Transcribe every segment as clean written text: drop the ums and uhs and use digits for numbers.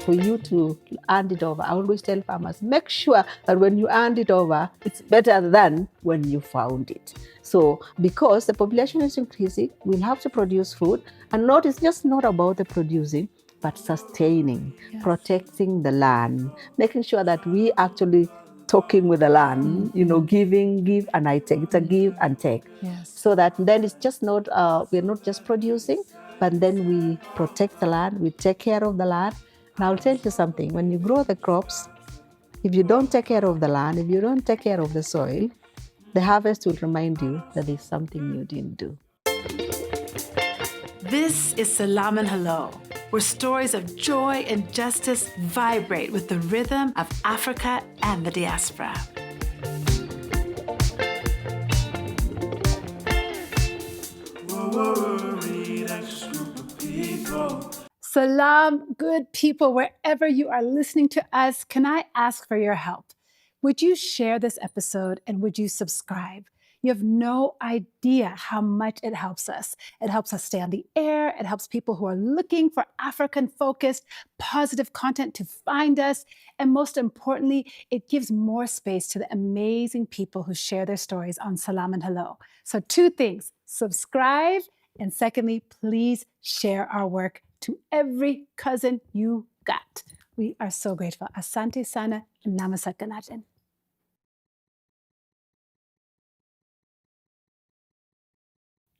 for you to hand it over. I always tell farmers, make sure that when you hand it over, it's better than when you found it. So because the population is increasing, we'll have to produce food. And it's just not about the producing, but sustaining, protecting the land, making sure that we actually talking with the land, give and I take. It's a give and take. Yes. So that then it's just not, we're not just producing, but then we protect the land, we take care of the land. And I'll tell you something, when you grow the crops, if you don't take care of the land, if you don't take care of the soil, the harvest will remind you that there's something you didn't do. This is Selam Hello, where stories of joy and justice vibrate with the rhythm of Africa and the diaspora. Salam, good people, wherever you are listening to us, can I ask for your help? Would you share this episode and would you subscribe? You have no idea how much it helps us. It helps us stay on the air. It helps people who are looking for African-focused, positive content to find us. And most importantly, it gives more space to the amazing people who share their stories on Salam and Hello. So 2 things, subscribe, and secondly, please share our work to every cousin you got. We are so grateful. Asante sana, namaste natin.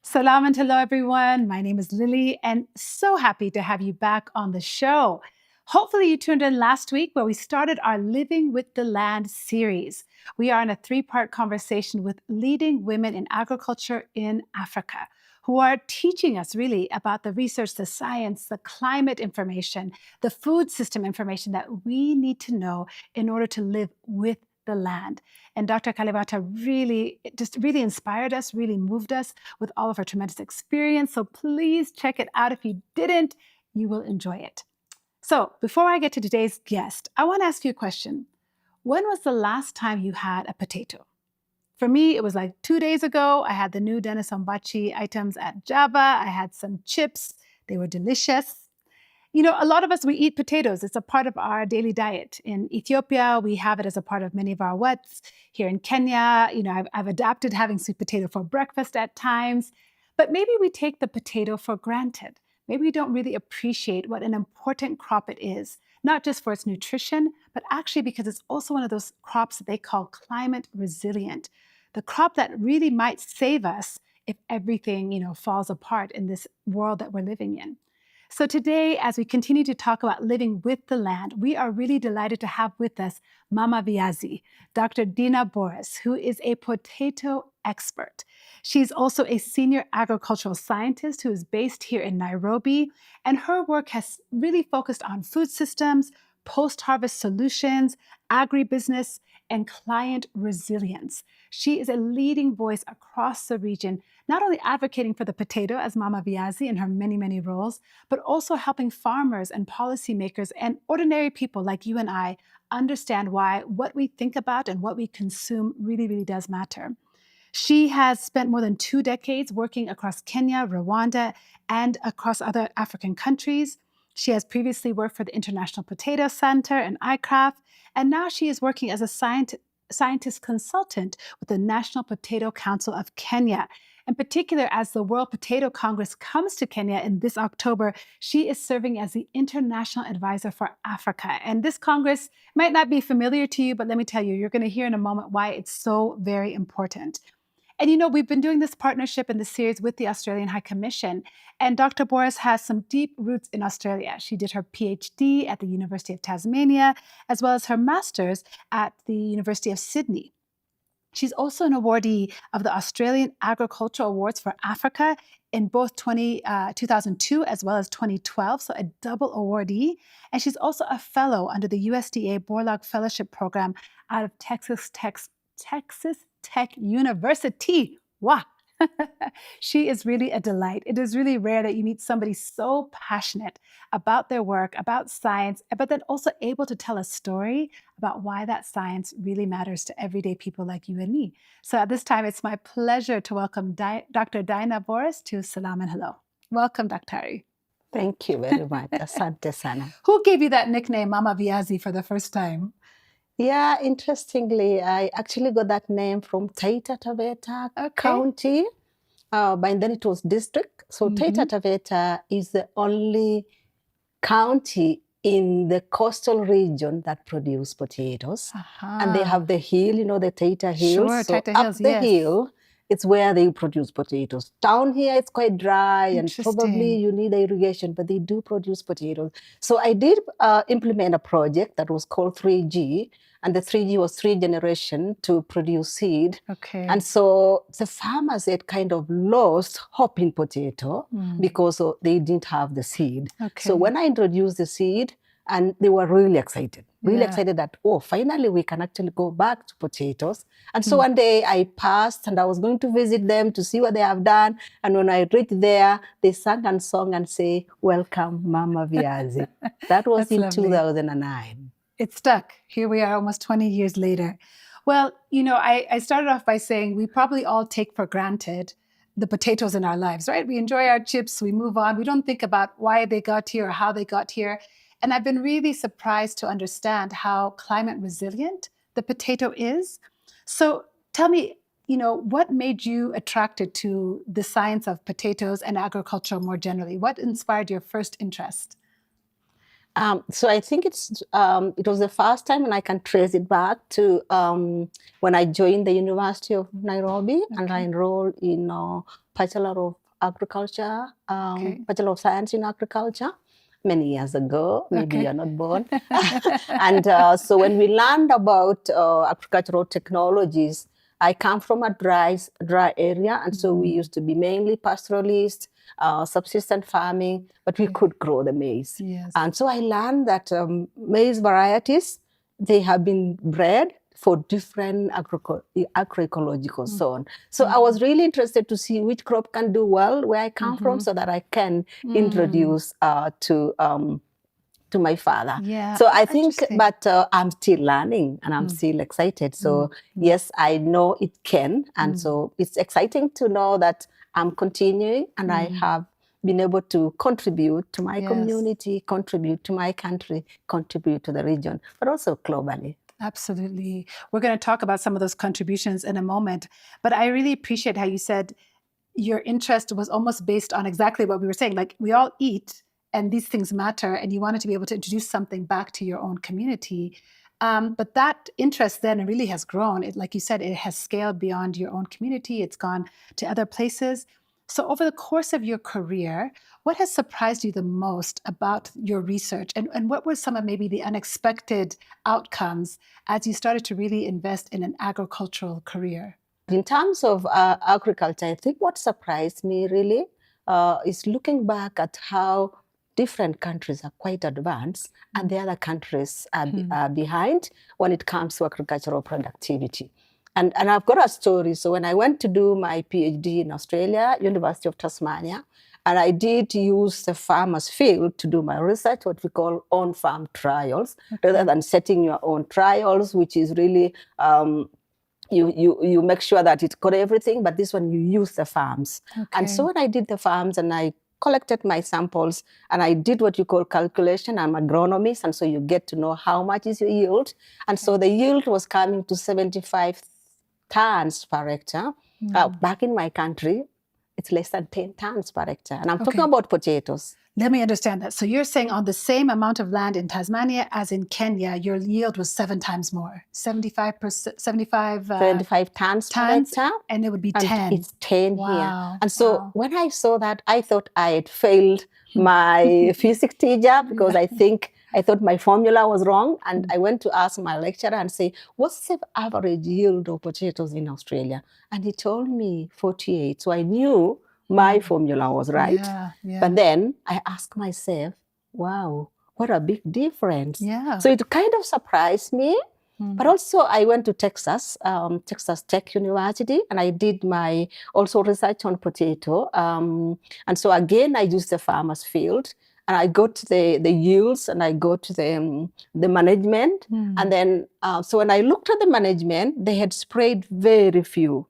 Salam and hello, everyone. My name is Lilly, and so happy to have you back on the show. Hopefully you tuned in last week where we started our Living with the Land series. We are in a 3-part conversation with leading women in agriculture in Africa who are teaching us really about the research, the science, the climate information, the food system information that we need to know in order to live with the land. And Dr. Kalibata really inspired us, really moved us with all of her tremendous experience. So please check it out. If you didn't, you will enjoy it. So before I get to today's guest, I want to ask you a question. When was the last time you had a potato? For me, it was like 2 days ago. I had the new Dennis Ombachi items at Java. I had some chips. They were delicious. You know, a lot of us, we eat potatoes. It's a part of our daily diet. In Ethiopia, we have it as a part of many of our wets. Here in Kenya, I've adapted having sweet potato for breakfast at times. But maybe we take the potato for granted. Maybe we don't really appreciate what an important crop it is, not just for its nutrition, but actually because it's also one of those crops that they call climate resilient. The crop that really might save us if everything, falls apart in this world that we're living in. So today, as we continue to talk about living with the land, we are really delighted to have with us Mama Viazi, Dr. Dinah Borus, who is a potato expert. She's also a senior agricultural scientist who is based here in Nairobi, and her work has really focused on food systems, post-harvest solutions, agribusiness, and client resilience. She is a leading voice across the region, not only advocating for the potato as Mama Viazi in her many, many roles, but also helping farmers and policymakers and ordinary people like you and I understand why what we think about and what we consume really, really does matter. She has spent more than 2 decades working across Kenya, Rwanda, and across other African countries. She has previously worked for the International Potato Center and ICRAF, and now she is working as a scientist consultant with the National Potato Council of Kenya. In particular, as the World Potato Congress comes to Kenya in this October, she is serving as the International Advisor for Africa. And this Congress might not be familiar to you, but let me tell you, you're going to hear in a moment why it's so very important. And we've been doing this partnership in the series with the Australian High Commission, and Dr. Borus has some deep roots in Australia. She did her PhD at the University of Tasmania, as well as her master's at the University of Sydney. She's also an awardee of the Australian Agricultural Awards for Africa in both 2002 as well as 2012, so a double awardee. And she's also a fellow under the USDA Borlaug Fellowship Program out of Texas Tech University. Wow. She is really a delight. It is really rare that you meet somebody so passionate about their work, about science, but then also able to tell a story about why that science really matters to everyday people like you and me. So at this time, it's my pleasure to welcome Dr. Dinah Borus to Salam and Hello. Welcome, Dr. Thank you very much. Asante sana. Who gave you that nickname, Mama Viazi, for the first time? Yeah, interestingly, I actually got that name from Taita Taveta County. By then it was district. So Taita Taveta is the only county in the coastal region that produce potatoes. And they have the hill, the Taita Hills. Sure, so Taita up Hills, the yes. hill, it's where they produce potatoes. Down here, it's quite dry and probably Interesting. you need irrigation, but they do produce potatoes. So I did implement a project that was called 3G, and the 3G was 3 generation to produce seed. Okay. And so the farmers had kind of lost hope in potato because they didn't have the seed. Okay. So when I introduced the seed, and they were really excited that, oh, finally we can actually go back to potatoes. And so one day I passed and I was going to visit them to see what they have done. And when I reached there, they sang and sung and say, welcome, Mama Viazi. That was in 2009. It stuck. Here we are almost 20 years later. Well, I started off by saying we probably all take for granted the potatoes in our lives, right? We enjoy our chips, we move on. We don't think about why they got here or how they got here. And I've been really surprised to understand how climate resilient the potato is. So tell me, what made you attracted to the science of potatoes and agriculture more generally? What inspired your first interest? So I think it was the first time, and I can trace it back to when I joined the University of Nairobi, and I enrolled in Bachelor of Agriculture, Bachelor of Science in Agriculture, many years ago. Maybe you're not born. And so when we learned about agricultural technologies, I come from a dry area, and so we used to be mainly pastoralist, subsistence farming, but we could grow the maize. Yes. And so I learned that maize varieties, they have been bred for different agroecological zone. So I was really interested to see which crop can do well where I come from, so that I can introduce to my father. Yeah. So I think, but I'm still learning and I'm still excited. So yes, I know it can. And so it's exciting to know that I'm continuing and I have been able to contribute to my community, contribute to my country, contribute to the region, but also globally. Absolutely. We're going to talk about some of those contributions in a moment. But I really appreciate how you said your interest was almost based on exactly what we were saying. Like, we all eat and these things matter, and you wanted to be able to introduce something back to your own community. But that interest then really has grown. Like you said, it has scaled beyond your own community. It's gone to other places. So over the course of your career, what has surprised you the most about your research? And what were some of maybe the unexpected outcomes as you started to really invest in an agricultural career? In terms of agriculture, I think what surprised me really is looking back at how different countries are quite advanced and the other countries are behind when it comes to agricultural productivity. And I've got a story. So when I went to do my PhD in Australia, University of Tasmania, and I did use the farmer's field to do my research, what we call on-farm trials, rather than setting your own trials, which is really, you make sure that it's got everything, but this one you use the farms. And so when I did the farms and I collected my samples and I did what you call calculation. I'm an agronomist, and so you get to know how much is your yield. And so the yield was coming to 75 tons per hectare. Back in my country, it's less than 10 tons per hectare. And I'm talking about potatoes. Let me understand that. So you're saying on the same amount of land in Tasmania as in Kenya, your yield was 7 times more, 75 tons per hectare. And it would be and 10. It's 10 here. And so when I saw that, I thought I had failed my physics teacher because I thought my formula was wrong. And I went to ask my lecturer and say, what's the average yield of potatoes in Australia? And he told me 48. So I knew my formula was right. But then I asked myself, wow, what a big difference. So it kind of surprised me. But also I went to Texas Tech University, and I did my also research on potato. And so again, I used the farmer's field. And I got the yields, and I got the management. And then, so when I looked at the management, they had sprayed very few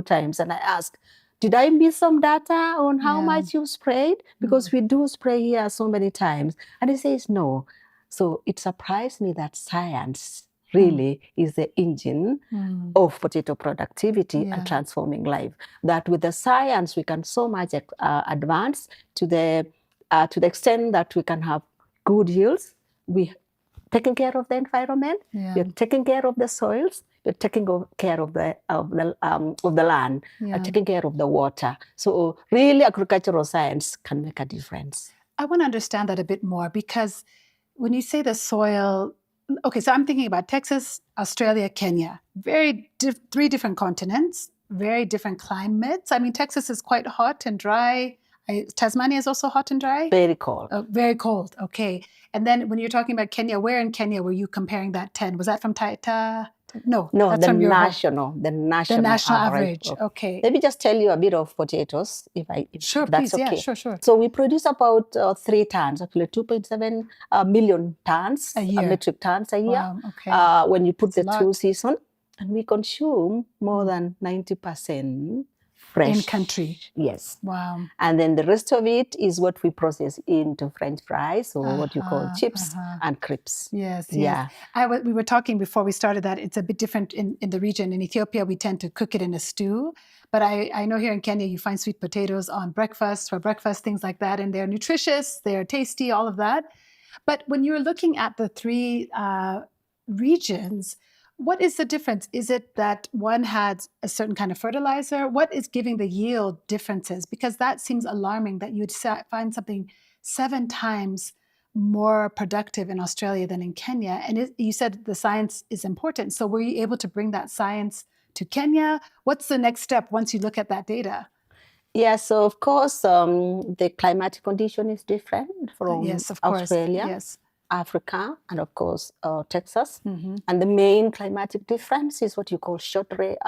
times. And I asked, did I miss some data on how Yeah. much you sprayed? Because we do spray here so many times. And he says, no. So it surprised me that science really is the engine of potato productivity and transforming life. That with the science, we can so much advance to the extent that we can have good yields. We taking care of the environment. You're taking care of the soils. You're taking care of the land. Taking care of the water. So really, agricultural science can make a difference. I want to understand that a bit more, because when you say the soil, okay, so I'm thinking about Texas, Australia, Kenya, three different continents, very different climates. I mean, Texas is quite hot and dry. Tasmania is also hot and dry? Very cold. Very cold, okay. And then when you're talking about Kenya, where in Kenya were you comparing that 10? Was that from Taita? No, that's from your national average. Okay. Let me just tell you a bit of potatoes, if Sure, that's please. okay. Yeah, sure. So we produce about 3 tons, actually 2.7 million tons, a year. Metric tons a year. Wow, okay. When you put That's the two seasons, and we consume more than 90% fresh. In country. Yes. Wow. And then the rest of it is what we process into French fries, or what you call chips and crisps. Yes. Yeah. We were talking before we started that it's a bit different in the region. In Ethiopia, we tend to cook it in a stew. But I know here in Kenya, you find sweet potatoes for breakfast, things like that. And they're nutritious, they're tasty, all of that. But when you're looking at the three regions, what is the difference? Is it that one had a certain kind of fertilizer? What is giving the yield differences? Because that seems alarming that you'd find something 7 times more productive in Australia than in Kenya. And you said the science is important. So were you able to bring that science to Kenya? What's the next step once you look at that data? Yeah, so of course, the climatic condition is different from Australia. Yes. Africa, and of course Texas. And the main climatic difference is what you call short day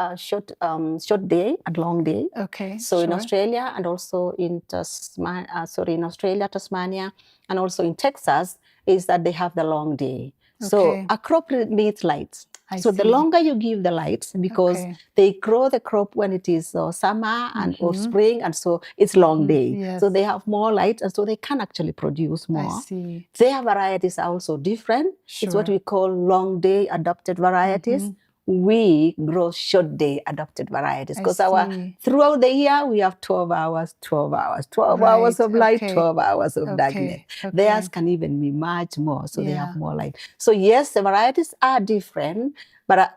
and long day. Okay. So in Australia, and also in Australia, Tasmania, and also in Texas, is that they have the long day. Okay. So a crop needs light. So the longer you give the light, because they grow the crop when it is summer or spring, and so it's long day. Yes. So they have more light, and so they can actually produce more. I see. Their varieties are also different. Sure. It's what we call long day adapted varieties. We grow short day adapted varieties, because throughout the year we have 12 hours, 12 hours, 12 hours of light, 12 hours of darkness. Theirs can even be much more, so they have more light. So yes, the varieties are different, but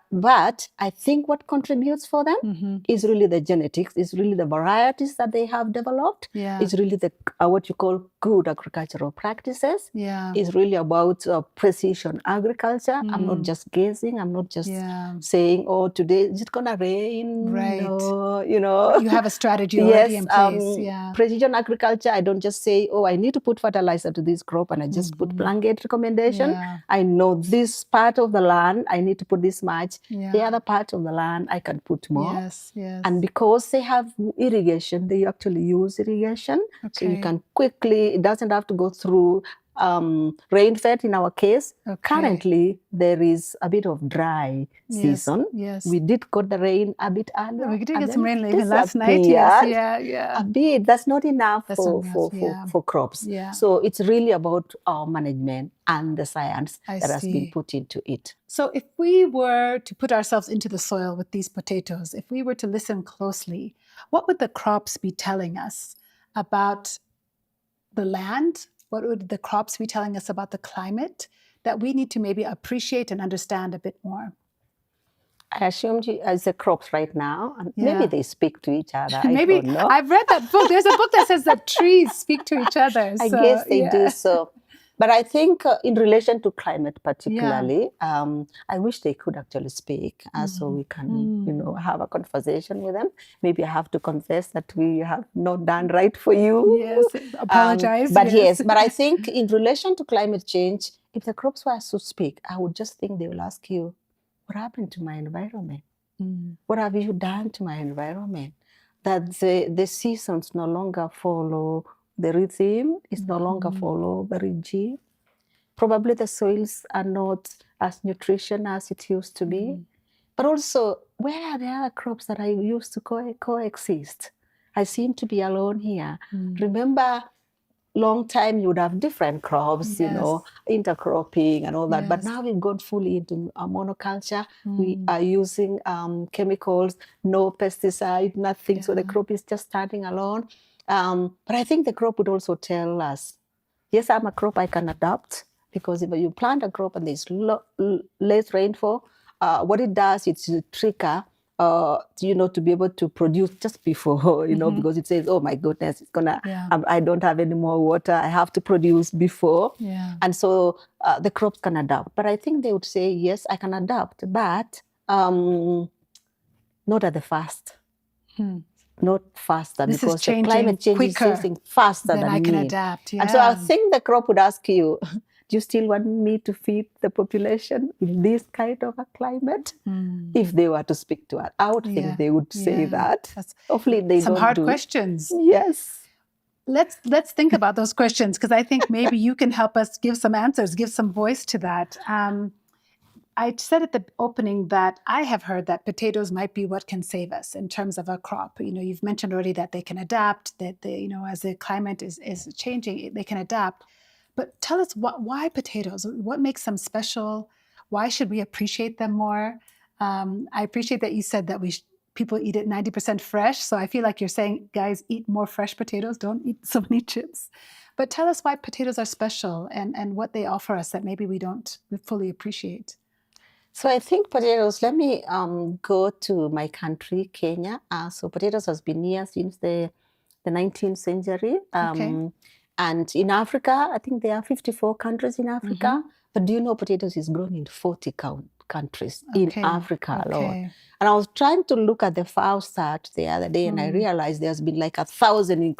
I think what contributes for them is really the genetics, is really the varieties that they have developed. It's really the what you call good agricultural practices. It's really about precision agriculture. I'm not just guessing. I'm not just saying, oh, today it's gonna rain. No, you have a strategy already in place. Precision agriculture. I don't just say, oh, I need to put fertilizer to this crop, and I just put blanket recommendation. I know this part of the land I need to put this much. The other part of the land I can put more. And because they have irrigation, they actually use irrigation. So you can quickly, it doesn't have to go through rain-fed in our case. Currently, there is a bit of dry season. We did got the rain a bit earlier. We did get some rain even last night. A bit. That's not enough for crops. So it's really about our management and the science that has been put into it. So if we were to put ourselves into the soil with these potatoes, if we were to listen closely, what would the crops be telling us about the land? What would the crops be telling us about the climate that we need to maybe appreciate and understand a bit more? I assumed as the crops right now, and maybe they speak to each other. Maybe I don't know. I've read that book. There's a book that says that trees speak to each other. I guess they do so. But I think in relation to climate particularly, I wish they could actually speak so we can, have a conversation with them. Maybe I have to confess that we have not done right for you. Yes, apologize. But but I think in relation to climate change, if the crops were to speak, I would just think they will ask you, what happened to my environment? What have you done to my environment? That the seasons no longer follow the rhythm, is no longer follow the regime. Probably the soils are not as nutrition as it used to be. But also, where are the other crops that I used to coexist? I seem to be alone here. Remember, long time you would have different crops, intercropping and all that. But now we've gone fully into a monoculture. We are using chemicals, no pesticide, nothing. So the crop is just standing alone. But I think the crop would also tell us, yes, I'm a crop I can adapt, because if you plant a crop and there's less rainfall, what it does, it's a trigger, to be able to produce just before, because it says, oh my goodness, it's gonna, I don't have any more water, I have to produce before. And so the crops can adapt. But I think they would say, yes, I can adapt, but not at the first. Not faster, this because the climate change is changing faster than I me. can adapt. And so I think the crop would ask you, do you still want me to feed the population in this kind of a climate? If they were to speak to us, I would think they would say that. Hopefully they some don't hard do. questions. Yes. Let's think about those questions, because I think maybe you can help us give some answers, give some voice to that. I said at the opening that I have heard that potatoes might be what can save us in terms of a crop. You've mentioned already that they can adapt, that they, as the climate is changing, they can adapt. But tell us why potatoes? What makes them special? Why should we appreciate them more? I appreciate that you said that people eat it 90% fresh. So I feel like you're saying, guys, eat more fresh potatoes. Don't eat so many chips. But tell us why potatoes are special and what they offer us that maybe we don't fully appreciate. So I think potatoes, let me go to my country, Kenya. So potatoes has been here since the 19th century. And in Africa, I think there are 54 countries in Africa. But do you know potatoes is grown in 40 countries in Africa alone? And I was trying to look at the FAO stat the other day, and I realized there's been like 1,000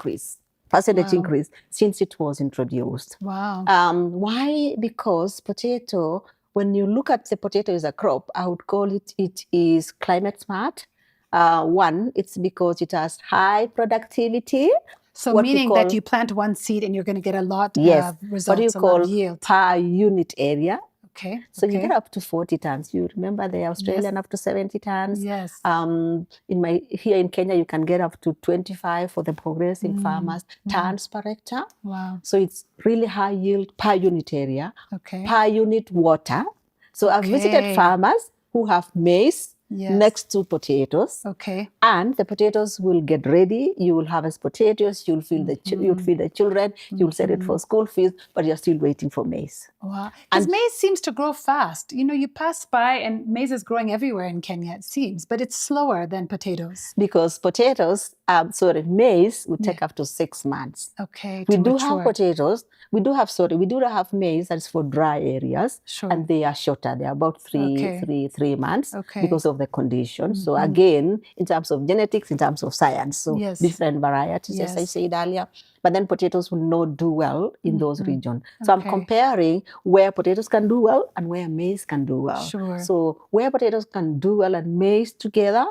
percentage increase since it was introduced. Wow. Why? Because potato, when you look at the potato as a crop, I would call it is climate smart. One, it's because it has high productivity. So meaning that you plant one seed and you're going to get a lot of results, what do you call yield. Per unit area. Okay. So you get up to 40 tons. You remember the Australian up to 70 tons. Yes. Here in Kenya, you can get up to 25 for the progressing farmers, tons per hectare. Wow. So it's really high yield per unit area, okay. per unit water. So I've visited farmers who have maize next to potatoes. Okay. And the potatoes will get ready. You will harvest potatoes. You'll feed the children. You'll send it for school fees, but you're still waiting for maize. Wow. Because maize seems to grow fast. You pass by and maize is growing everywhere in Kenya, it seems, but it's slower than potatoes. Because potatoes, maize would take up to 6 months. Okay. We do have potatoes. We do have maize that's for dry areas. Sure. And they are shorter. They are about three months because of the conditions. So again, in terms of genetics, in terms of science, so different varieties, as I said earlier. But then potatoes will not do well in those regions. So I'm comparing where potatoes can do well and where maize can do well. Sure. So where potatoes can do well and maize together,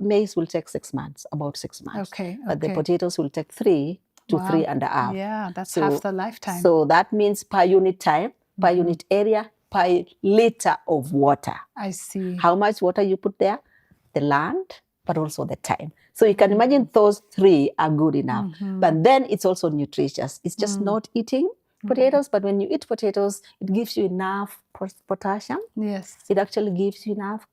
maize will take 6 months, about 6 months. Okay. But the potatoes will take 3 to 3.5. Yeah, that's half the lifetime. So that means per unit time, per unit area, per liter of water. I see. How much water you put there, the land, but also the time. So you can imagine those 3 are good enough. But then it's also nutritious. It's just not eating potatoes, but when you eat potatoes, it gives you enough potassium. Yes. It actually gives you enough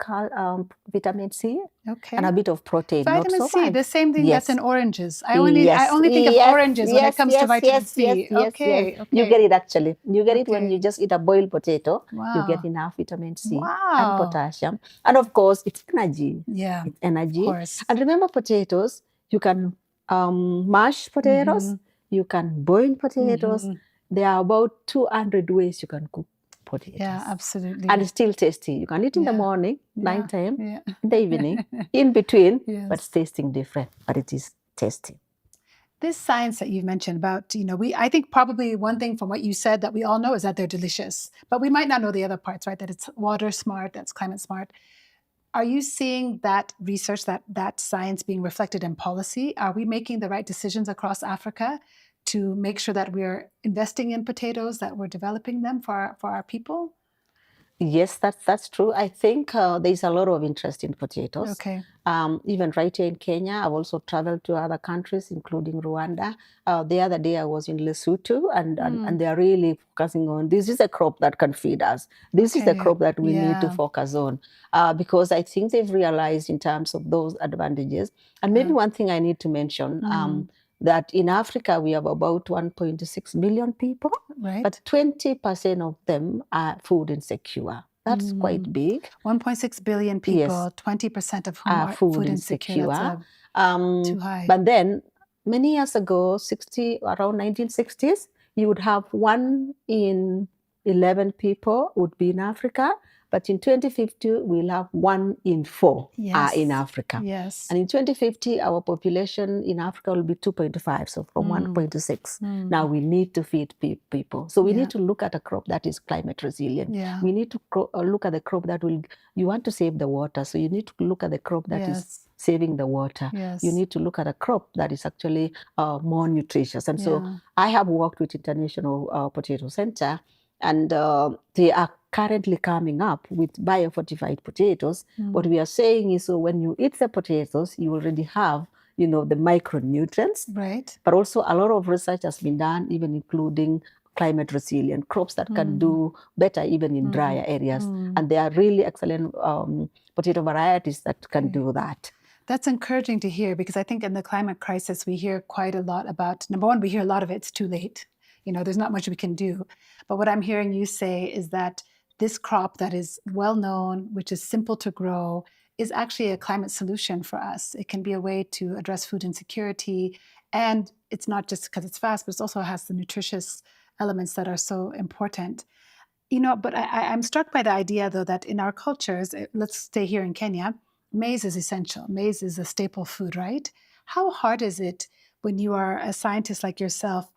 vitamin C. Okay. And a bit of protein. Vitamin not so C, much. the same thing that's in oranges. I only think of oranges when it comes to vitamin C. Okay. You get it actually. You get it when you just eat a boiled potato. Wow. You get enough vitamin C wow. and potassium. And of course, it's energy. Yeah. It's energy. Of course. And remember potatoes, you can mash potatoes. You can boil potatoes. There are about 200 ways you can cook potatoes. Yeah, absolutely. And it's still tasty. You can eat in the morning, nighttime, in the evening, in between, but it's tasting different, but it is tasty. This science that you've mentioned about, I think probably one thing from what you said that we all know is that they're delicious, but we might not know the other parts, right? That it's water smart, that's climate smart. Are you seeing that research, that science being reflected in policy? Are we making the right decisions across Africa to make sure that we're investing in potatoes, that we're developing them for our people? Yes, that's true. I think there's a lot of interest in potatoes. Okay. Even right here in Kenya, I've also traveled to other countries, including Rwanda. The other day I was in Lesotho, and they are really focusing on this is a crop that can feed us. This is the Okay. crop that we need to Yeah. focus on because I think they've realized in terms of those advantages. And maybe Yeah. one thing I need to mention that in Africa we have about 1.6 million people, Right. but 20% of them are food insecure. That's quite big. 1.6 billion people, Yes, 20% of whom are food insecure. That's insecure. too high. But then many years ago, around 1960s, you would have 1 in 11 people would be in Africa. But in 2050, we'll have 1 in 4 are in Yes. Africa. Yes. And in 2050, our population in Africa will be 2.5, so from 1.6. Now we need to feed people. So we Yeah. need to look at a crop that is climate resilient. Yeah. We need to look at the crop that will, you want to save the water, so you need to look at the crop that is Yes. saving the water. Yes. You need to look at a crop that is actually more nutritious. And so Yeah. I have worked with International Potato Center, and they are currently coming up with biofortified potatoes. What we are saying is, so when you eat the potatoes, you already have, the micronutrients. Right. But also a lot of research has been done, even including climate resilient crops that can do better even in drier areas. And there are really excellent potato varieties that can do that. That's encouraging to hear, because I think in the climate crisis, we hear quite a lot about, number one, we hear a lot of it's too late. There's not much we can do. But what I'm hearing you say is that this crop that is well known, which is simple to grow, is actually a climate solution for us. It can be a way to address food insecurity. And it's not just because it's fast, but it also has the nutritious elements that are so important. But I'm struck by the idea, though, that in our cultures, let's stay here in Kenya, maize is essential. Maize is a staple food, right? How hard is it when you are a scientist like yourself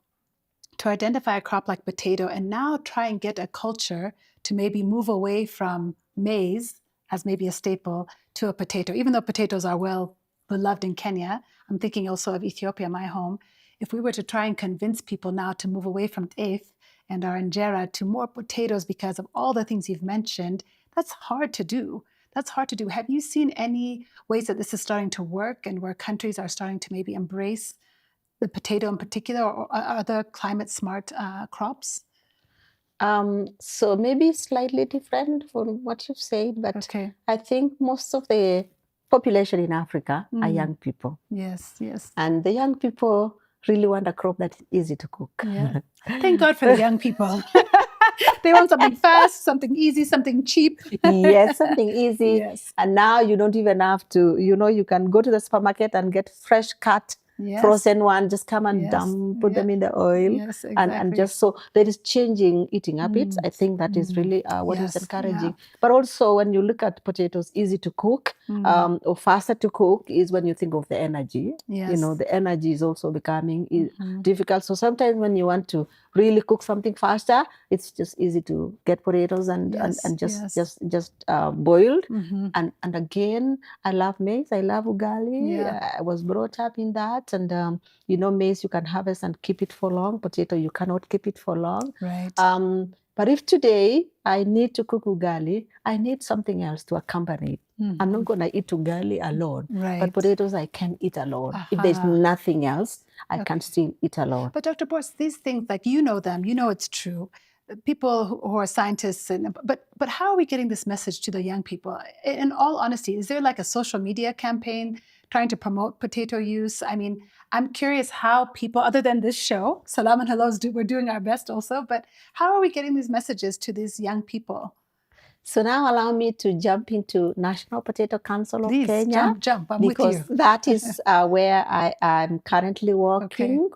to identify a crop like potato and now try and get a culture to maybe move away from maize as maybe a staple to a potato? Even though potatoes are well beloved in Kenya, I'm thinking also of Ethiopia, my home. If we were to try and convince people now to move away from teff and our injera to more potatoes because of all the things you've mentioned, that's hard to do. That's hard to do. Have you seen any ways that this is starting to work, and where countries are starting to maybe embrace the potato in particular, or other climate smart crops? So maybe slightly different from what you've said, but Okay. I think most of the population in Africa are young people. Yes, yes. And the young people really want a crop that's easy to cook. Yeah. Thank God for the young people. They want something fast, something easy, something cheap. Yes, something easy. Yes. And now you don't even have to, you can go to the supermarket and get fresh cut, frozen one, just come and put them in the oil. Yes, exactly. And just so there is changing eating habits. I think that is really what is encouraging. But also when you look at potatoes, easy to cook or faster to cook is when you think of the energy. Yes. The energy is also becoming difficult. So sometimes when you want to really cook something faster, it's just easy to get potatoes and just boiled. And again, I love maize. I love ugali. I was brought up in that. And maize you can harvest and keep it for long. Potato you cannot keep it for long. Right. But if today I need to cook ugali, I need something else to accompany it. I'm not going to eat ugali alone. Right. But potatoes I can eat alone. If there's nothing else, I can still eat alone. But Dr. Borus, these things, like them, it's true. People who are scientists, but how are we getting this message to the young people? In all honesty, is there like a social media campaign trying to promote potato use? I mean, I'm curious how people, other than this show, Selam Hello, we're doing our best also, but how are we getting these messages to these young people? So now allow me to jump into National Potato Council of Please, Kenya. jump. I'm because with you. That is where I'm currently working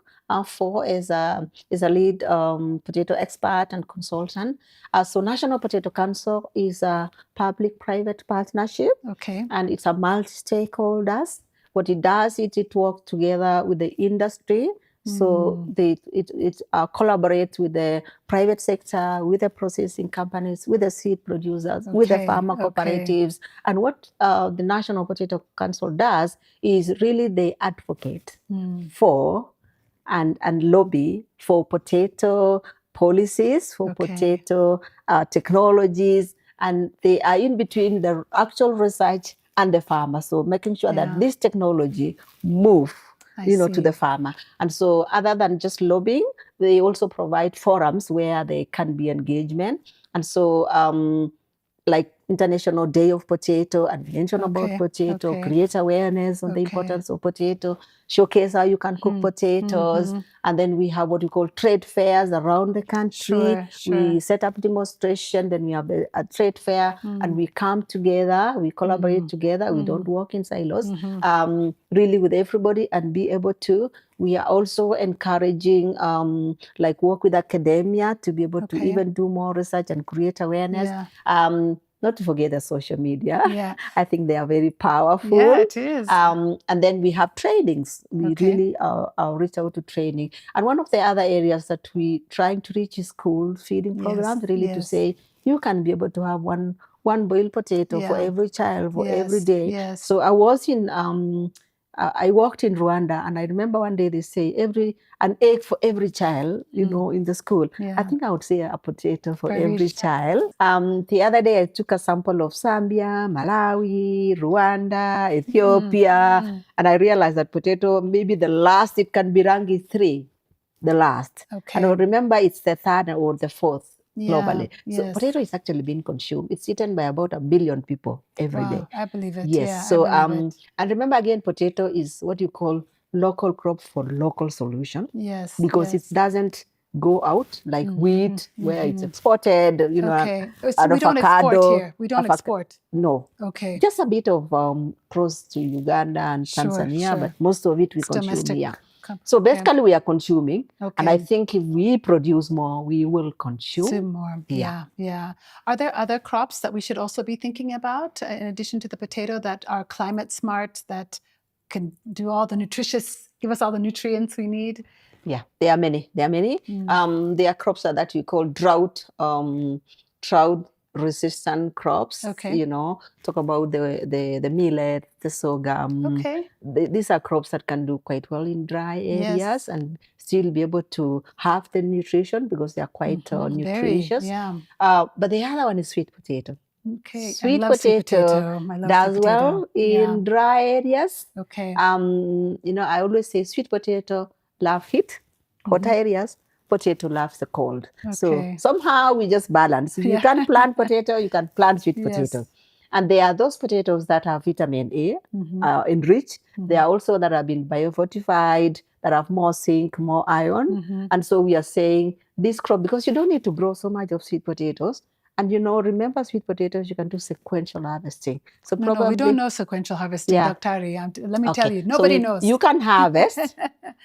for as a lead potato expert and consultant. So National Potato Council is a public-private partnership. Okay. And it's a multi-stakeholders. What it does is it works together with the industry. So it collaborates with the private sector, with the processing companies, with the seed producers, with the farmer cooperatives. And what the National Potato Council does is really they advocate for and lobby for potato policies, for potato technologies, and they are in between the actual research and the farmer. So making sure that this technology move, to the farmer. And so other than just lobbying, they also provide forums where there can be engagement. And so like International Day of Potato and mention about potato, create awareness on the importance of potato, showcase how you can cook potatoes. And then we have what we call trade fairs around the country. We set up demonstration, then we have a trade fair, and we come together, we collaborate together, we don't work in silos, really with everybody and be able to. We are also encouraging like work with academia to be able to even do more research and create awareness. Not to forget the social media. I think they are very powerful. Yeah, it is. And then we have trainings. We really reach out to training. And one of the other areas that we trying to reach is school feeding programs, really to say you can be able to have one boiled potato for every child for every day. So I was in I worked in Rwanda, and I remember one day they say an egg for every child, in the school. I think I would say a potato for every child. The other day I took a sample of Zambia, Malawi, Rwanda, Ethiopia, and I realized that potato, maybe the last it can be ranked is 3, the last. And I remember it's the 3rd or the 4th. Globally. So potato is actually being consumed. It's eaten by about 1 billion people every day. I believe it. Yes. Yeah, So and remember again, potato is what you call local crop for local solution. Yes. Because it doesn't go out like wheat where it's exported, So we don't export here. We don't export. No. Okay. Just a bit of close to Uganda and Tanzania, but most of it we consume here. So basically we are consuming, and I think if we produce more, we will consume more. Yeah. Are there other crops that we should also be thinking about in addition to the potato that are climate smart, that can do all the give us all the nutrients we need? Yeah, there are many. There are crops that we call drought resistant crops. Talk about the millet, the sorghum. These are crops that can do quite well in dry areas and still be able to have the nutrition because they are quite nutritious. But the other one is sweet potato. Sweet potato does well in dry areas. I always say sweet potato love heat, hot areas. Potato loves the cold. So somehow we just balance. If you can plant potato, you can plant sweet potato. And there are those potatoes that have vitamin A enriched. There are also that have been biofortified, that have more zinc, more iron. And so we are saying this crop, because you don't need to grow so much of sweet potatoes. And remember sweet potatoes, you can do sequential harvesting. So no, we don't know sequential harvesting, Dr. Ari. Let me tell you, nobody knows. You can harvest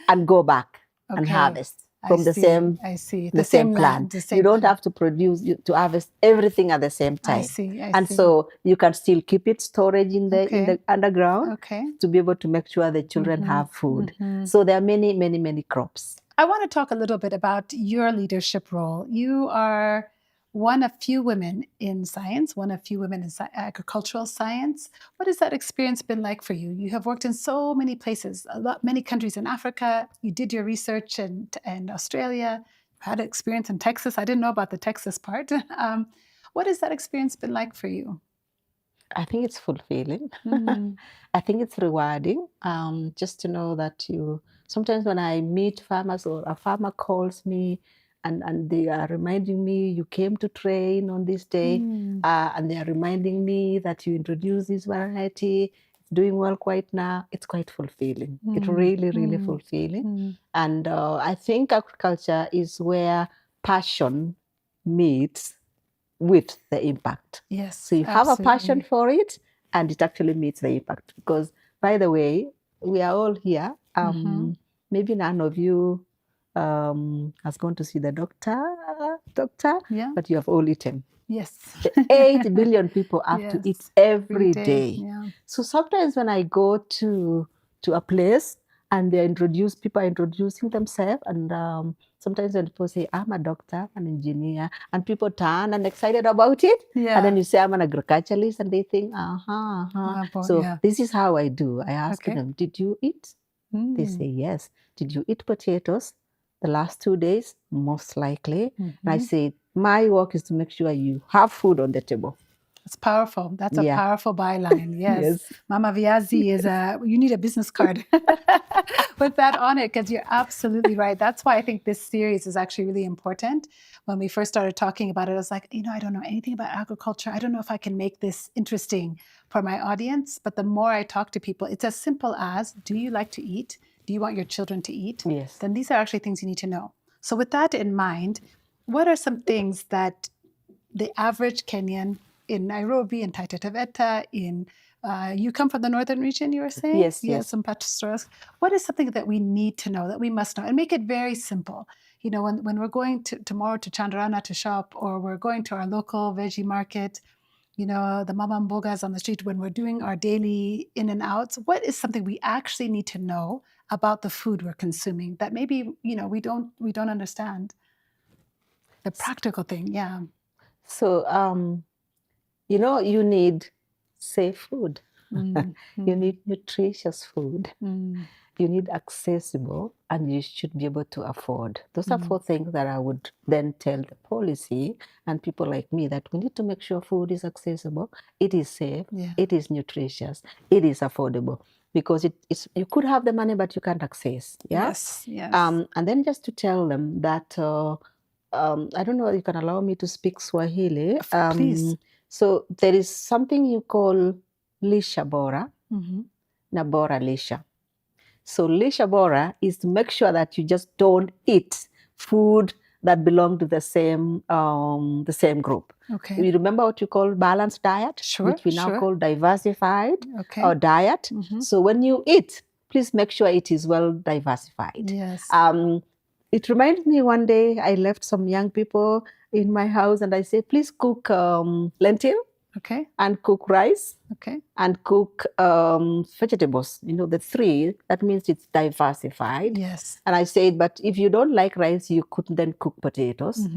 and go back and harvest from the same plant. You don't have to to harvest everything at the same time. I see. So you can still keep it storage in the underground to be able to make sure the children have food. So there are many, many, many crops. I want to talk a little bit about your leadership role. You are one of few women in science, one of few women in agricultural science. What has that experience been like for you? You have worked in so many places, many countries in Africa. You did your research in Australia, had experience in Texas. I didn't know about the Texas part. What has that experience been like for you? I think it's fulfilling. I think it's rewarding just to know that sometimes when I meet farmers or a farmer calls me, and they are reminding me you came to train on this day, and they are reminding me that you introduced this variety, it's doing well quite now. It's quite fulfilling. It's really, really fulfilling. And I think agriculture is where passion meets with the impact. Yes. So you have a passion for it, and it actually meets the impact. Because, by the way, we are all here. Maybe none of you has gone to see the doctor, but you have all eaten. Yes. 8 billion people have to eat every day. Yeah. So sometimes when I go to a place and people are introducing themselves, and sometimes when people say, I'm a doctor, an engineer, and people turn and excited about it, and then you say, I'm an agriculturalist, and they think, So this is how I do. I ask them, did you eat? They say, yes. Did you eat potatoes the last 2 days? Most likely. And I say, my work is to make sure you have food on the table. It's powerful. That's a Yeah. powerful byline. Yes. Yes. Mama Viazi is you need a business card with that on it, because you're absolutely right. That's why I think this series is actually really important. When we first started talking about it, I was like, I don't know anything about agriculture. I don't know if I can make this interesting for my audience. But the more I talk to people, it's as simple as, do you like to eat? Do you want your children to eat? Yes. Then these are actually things you need to know. So with that in mind, what are some things that the average Kenyan in Nairobi, in Taita Taveta, you come from the northern region, you were saying? Yes. Some pastors. What is something that we need to know, that we must know? And make it very simple. When we're going tomorrow to Chandarana to shop, or we're going to our local veggie market, the mama mbogas on the street, when we're doing our daily in and outs, what is something we actually need to know about the food we're consuming that maybe, we don't understand? The practical thing, yeah. So, you need safe food. You need nutritious food. You need accessible, and you should be able to afford. Those are 4 things that I would then tell the policy and people like me, that we need to make sure food is accessible, it is safe, it is nutritious, it is affordable. Because you could have the money, but you can't access. Yeah? Yes. And then just to tell them that, I don't know if you can allow me to speak Swahili. Please. So there is something you call lisha bora, na bora lisha. So lisha bora is to make sure that you just don't eat food that belong to the same group. Okay. You remember what you call balanced diet, which we now call diversified or diet. So when you eat, please make sure it is well diversified. Yes. It reminds me, one day I left some young people in my house and I said, please cook lentil. Okay. And cook rice. Okay. And cook vegetables. The 3, that means it's diversified. Yes. And I said, but if you don't like rice, you could then cook potatoes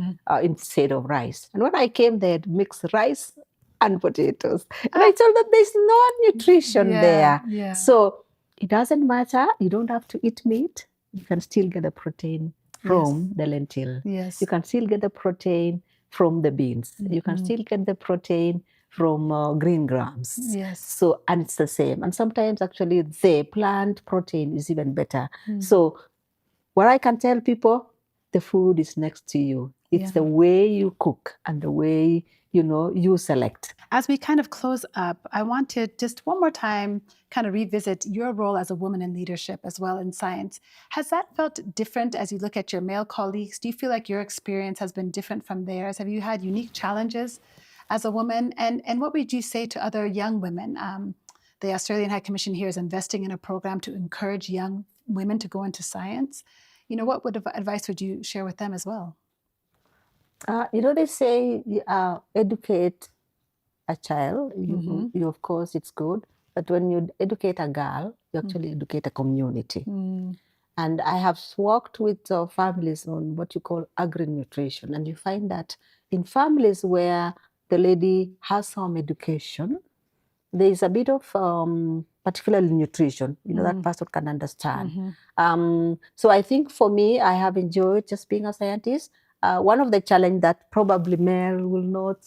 instead of rice. And when I came there, I'd mix rice and potatoes. And I told them there's no nutrition there. Yeah. So it doesn't matter. You don't have to eat meat. You can still get the protein from the lentil. Yes. You can still get the protein from the beans. You can still get the protein from green grams. Yes. So, and it's the same. And sometimes actually the plant protein is even better. So what I can tell people, the food is next to you. It's the way you cook and the way, you select. As we kind of close up, I want to just one more time kind of revisit your role as a woman in leadership as well in science. Has that felt different as you look at your male colleagues? Do you feel like your experience has been different from theirs? Have you had unique challenges as a woman? And what would you say to other young women? The Australian High Commission here is investing in a program to encourage young women to go into science. What advice would you share with them as well? They say educate a child. You of course, it's good. But when you educate a girl, you actually educate a community. And I have worked with families on what you call agri-nutrition. And you find that in families where the lady has some education, there is a bit of particularly nutrition, that person can understand. So I think for me, I have enjoyed just being a scientist. One of the challenges that probably male will not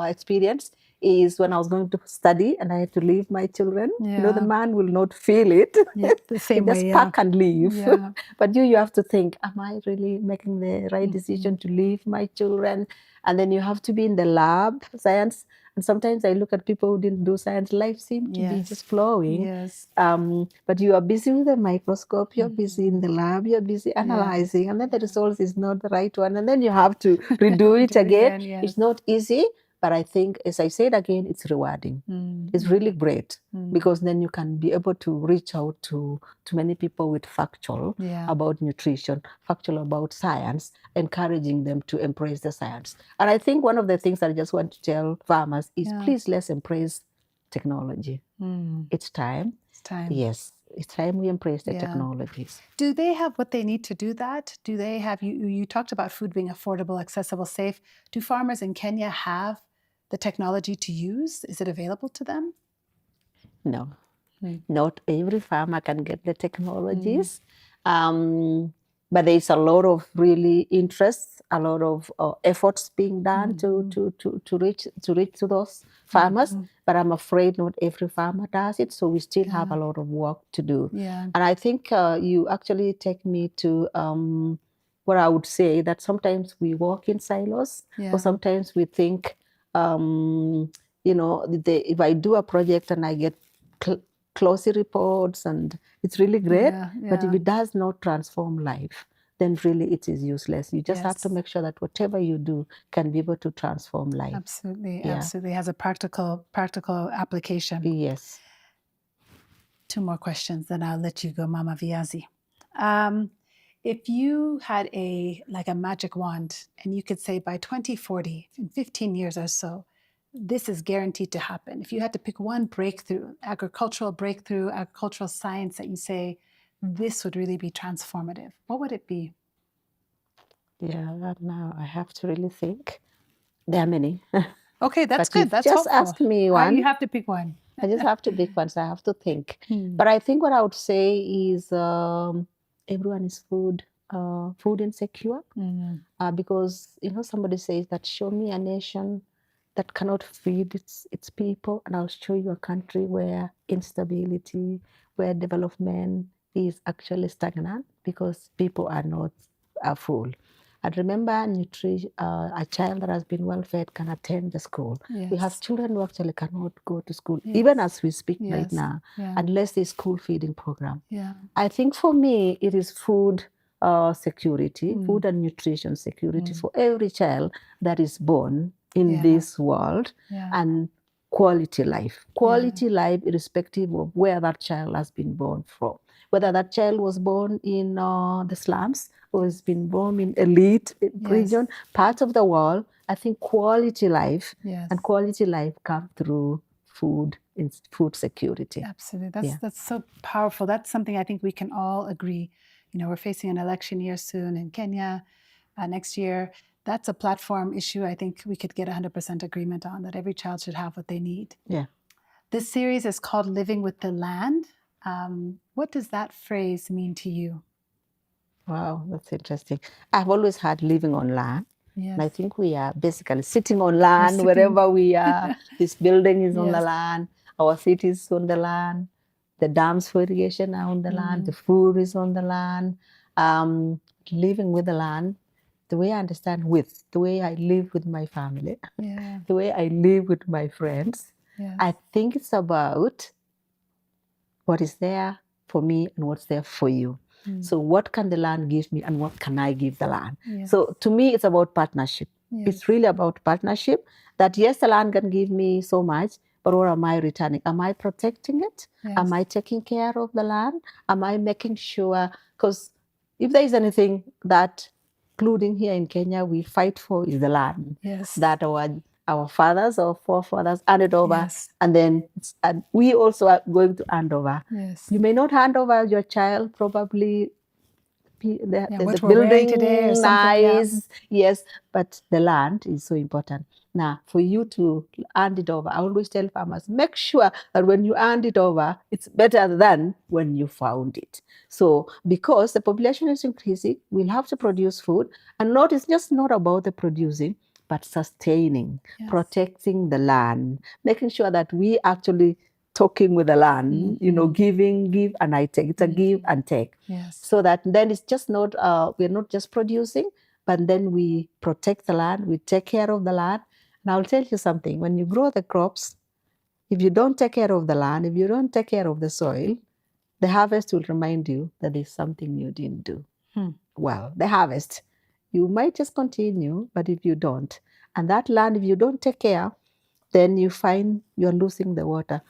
experience is when I was going to study and I had to leave my children. The man will not feel it. The same just way, pack and leave. Yeah. But you have to think, am I really making the right decision to leave my children? And then you have to be in the lab, science. And sometimes I look at people who didn't do science, life seemed to be just flowing. Yes. But you are busy with the microscope, you're busy in the lab, you're busy analyzing, and then the result is not the right one. And then you have to redo it again. It's not easy, but I think, as I said again, it's rewarding. It's really great because then you can be able to reach out to many people with factual about nutrition, factual about science, encouraging them to embrace the science. And I think one of the things that I just want to tell farmers is please let's embrace technology. It's time. It's time. Yes. It's time we embrace the technologies. Do they have what they need to do that? Do they have, you talked about food being affordable, accessible, safe. Do farmers in Kenya have the technology to use? Is it available to them? No. Not every farmer can get the technologies. but there's a lot of really interest, a lot of efforts being done to reach to those farmers. But I'm afraid not every farmer does it, so we still have a lot of work to do. Yeah. And I think you actually take me to what I would say, that sometimes we walk in silos, or sometimes we think, if I do a project and I get closely reports and it's really great, but if it does not transform life, then really it is useless. You just have to make sure that whatever you do can be able to transform life. Absolutely, absolutely. Has a practical application. Yes. 2 more questions, then I'll let you go, Mama Viazi. If you had a magic wand and you could say by 2040, in 15 years or so, this is guaranteed to happen. If you had to pick one breakthrough, agricultural science that you say, this would really be transformative, what would it be? Yeah, now I have to really think. There are many. Okay, that's good. That's just hopeful. Ask me one. You have to pick one. I just have to pick one, so I have to think. But I think what I would say is everyone is food insecure. Because somebody says that, show me a nation that cannot feed its people, and I'll show you a country where instability, where development is actually stagnant because people are not full. And remember, a child that has been well fed can attend the school. We have children who actually cannot go to school, even as we speak right now, unless there's school feeding program. I think for me, it is food security, food and nutrition security for every child that is born in this world, and quality life. Quality life irrespective of where that child has been born from. Whether that child was born in the slums or has been born in elite region, part of the world, I think quality life and quality life come through food security. Absolutely. That's so powerful. That's something I think we can all agree. We're facing an election year soon in Kenya next year. That's a platform issue I think we could get 100% agreement on, that every child should have what they need. Yeah. This series is called Living with the Land. What does that phrase mean to you? Wow, that's interesting. I've always had living on land. And I think we are basically sitting on land wherever we are. This building is on the land. Our city is on the land. The dams for irrigation are on the land. The food is on the land. Living with the land, the way I understand the way I live with my family, the way I live with my friends, I think it's about what is there for me and what's there for you. So what can the land give me and what can I give the land? So to me, it's about partnership. It's really about partnership, that yes, the land can give me so much, but what am I returning? Am I protecting it? Am I taking care of the land? Am I making sure? Because if there is anything that, including here in Kenya, we fight for, is the land that our fathers or forefathers handed over, and then we also are going to hand over. You may not hand over your child, probably the building today or nice, but the land is so important. Now, for you to hand it over, I always tell farmers, make sure that when you hand it over, it's better than when you found it. So, because the population is increasing, we'll have to produce food, and it's just not about the producing, but sustaining, protecting the land, making sure that we actually talking with the land, give and I take. It's a give and take. So that then it's just not, we're not just producing, but then we protect the land, we take care of the land. And I'll tell you something, when you grow the crops, if you don't take care of the land, if you don't take care of the soil, the harvest will remind you that there's something you didn't do. Well, the harvest, you might just continue, but if you don't, and that land, if you don't take care, then you find you're losing the water.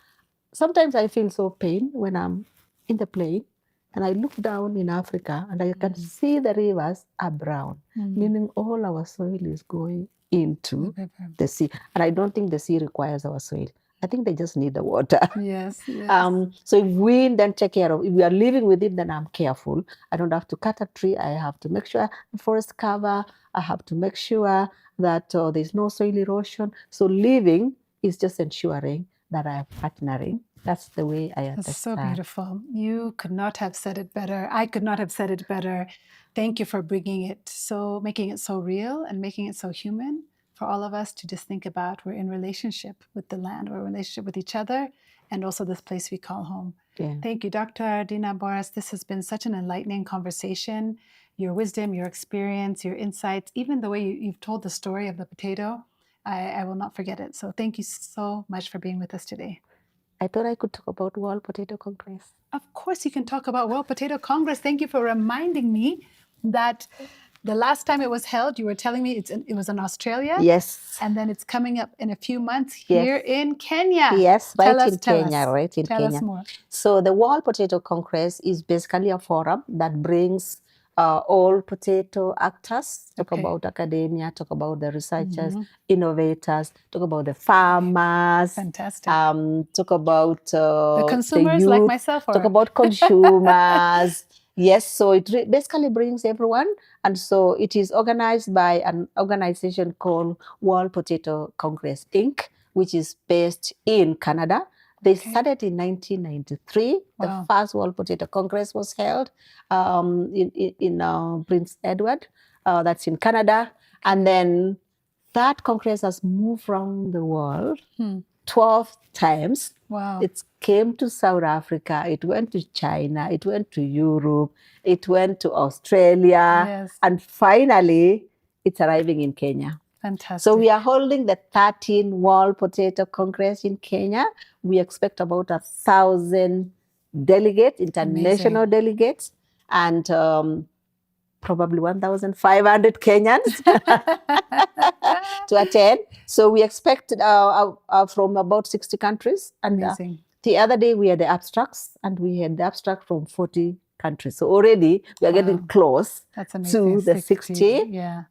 Sometimes I feel so pain when I'm in the plain and I look down in Africa and I can see the rivers are brown, meaning all our soil is going into the sea. And I don't think the sea requires our soil. I think they just need the water. So if we then take care of, if we are living with it, then I'm careful. I don't have to cut a tree. I have to make sure the forest cover. I have to make sure that there's no soil erosion. So living is just ensuring that are partnering. That's the way I understand. That's so beautiful. You could not have said it better. I could not have said it better. Thank you for bringing it making it so real and making it so human for all of us to just think about we're in relationship with the land, we're in relationship with each other, and also this place we call home. Yeah. Thank you, Dr. Dinah Borus. This has been such an enlightening conversation. Your wisdom, your experience, your insights, even the way you've told the story of the potato, I will not forget it. So thank you so much for being with us today. I thought I could talk about World Potato Congress. Of course, you can talk about World Potato Congress. Thank you for reminding me that the last time it was held, you were telling me it was in Australia. Yes. And then it's coming up in a few months Yes. here in Kenya. Yes, Tell right us, in tell Kenya, us. right in Tell Kenya. us more. So the World Potato Congress is basically a forum that brings all potato actors, talk Okay. about academia, talk about the researchers, Mhm. innovators, talk about the farmers, Fantastic. talk about The consumers youth, like myself, talk or about consumers. Yes, so it basically brings everyone. And so it is organized by an organization called World Potato Congress, Inc., which is based in Canada. They Okay. started in 1993. Wow. The first World Potato Congress was held in Prince Edward. That's in Canada. And then that Congress has moved around the world 12 times. Wow. It came to South Africa. It went to China. It went to Europe. It went to Australia. Yes. And finally, it's arriving in Kenya. Fantastic. So we are holding the 13th World Potato Congress in Kenya. We expect about 1,000 delegates, international Amazing. delegates, and probably 1,500 Kenyans to attend. So we expect from about 60 countries. And Amazing. The other day we had the abstracts, and we had the abstract from 40 countries. So already we are getting close to the 60. Yeah.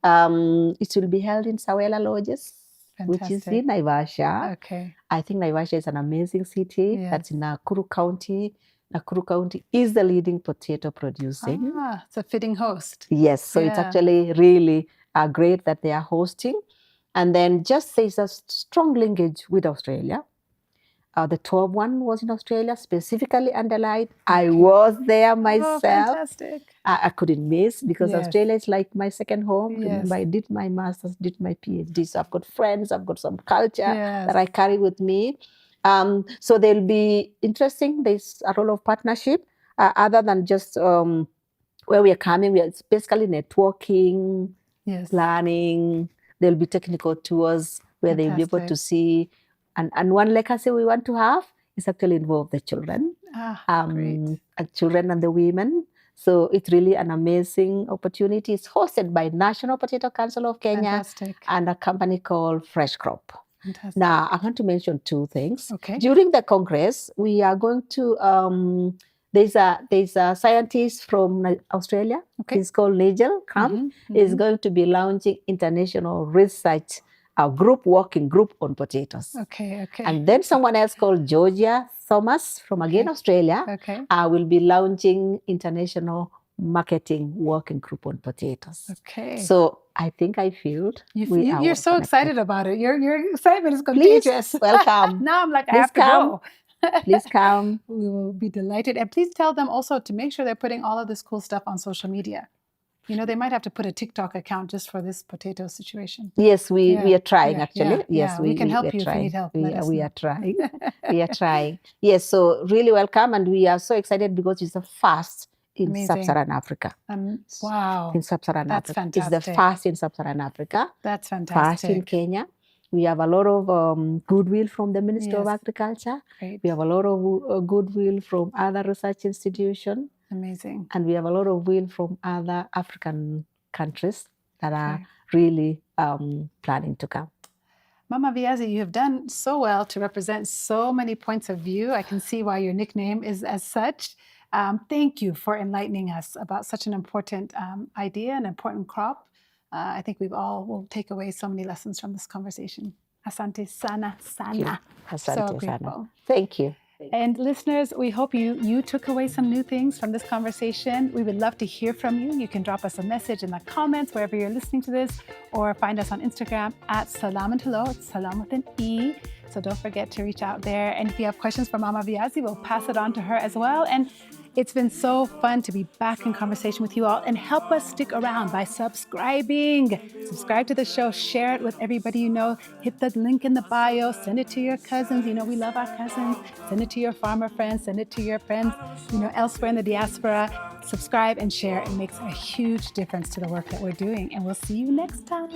It will be held in Sawela Lodges, which is in Naivasha. Okay. I think Naivasha is an amazing city. Yes. That's in Nakuru County. Nakuru County is the leading potato producing. It's a fitting host. Yes, so it's actually really great that they are hosting. And then just there's a strong linkage with Australia. The 12th one was in Australia, specifically underlined. I was there myself. Oh, fantastic. I couldn't miss because Australia is like my second home. Yes. Remember, I did my master's, did my PhD. So I've got friends, I've got some culture that I carry with me. So they'll be interesting. There's a role of partnership other than just where we are coming. It's basically networking, planning. There'll be technical tours where they'll be able to see. And one legacy we want to have is actually involve the children, children and the women. So it's really an amazing opportunity. It's hosted by National Potato Council of Kenya and a company called Fresh Crop. Fantastic. Now, I want to mention two things. Okay. During the Congress, we are going to, there's a scientist from Australia. Okay. He's called Nigel Camp. Is going to be launching international research working group on potatoes. Okay. And then someone else called Georgia Thomas from again Australia will be launching international marketing working group on potatoes. Okay. So I think I feel you're so excited about it. Your excitement is contagious. Please welcome. Now I'm like, I have to go. Please come. We will be delighted. And please tell them also to make sure they're putting all of this cool stuff on social media. You know, they might have to put a TikTok account just for this potato situation. Yes, we are trying actually. Yes, we can help you if you need help. We are trying. We are trying. Yes, so really welcome. And we are so excited because it's the first in Sub-Saharan Africa. Wow. In Sub-Saharan That's Africa. fantastic. It's the first in Sub-Saharan Africa. That's fantastic. First in Kenya. We have a lot of goodwill from the Ministry of Agriculture. Great. We have a lot of goodwill from other research institutions. Amazing. And we have a lot of will from other African countries that are really planning to come. Mama Viazi, you have done so well to represent so many points of view. I can see why your nickname is as such. Thank you for enlightening us about such an important idea, an important crop. I think will take away so many lessons from this conversation. Asante sana sana. Asante so grateful. Thank you. And listeners, we hope you took away some new things from this conversation. We would love to hear from you. You can drop us a message in the comments wherever you're listening to this, or find us on Instagram at Selam Hello. It's Salam with an E. So don't forget to reach out there. And if you have questions for Mama Viazi, we'll pass it on to her as well. And it's been so fun to be back in conversation with you all, and help us stick around by subscribing. Subscribe to the show, share it with everybody you know, hit the link in the bio, send it to your cousins. You know, we love our cousins. Send it to your farmer friends, send it to your friends, you know, elsewhere in the diaspora. Subscribe and share. It makes a huge difference to the work that we're doing. And we'll see you next time.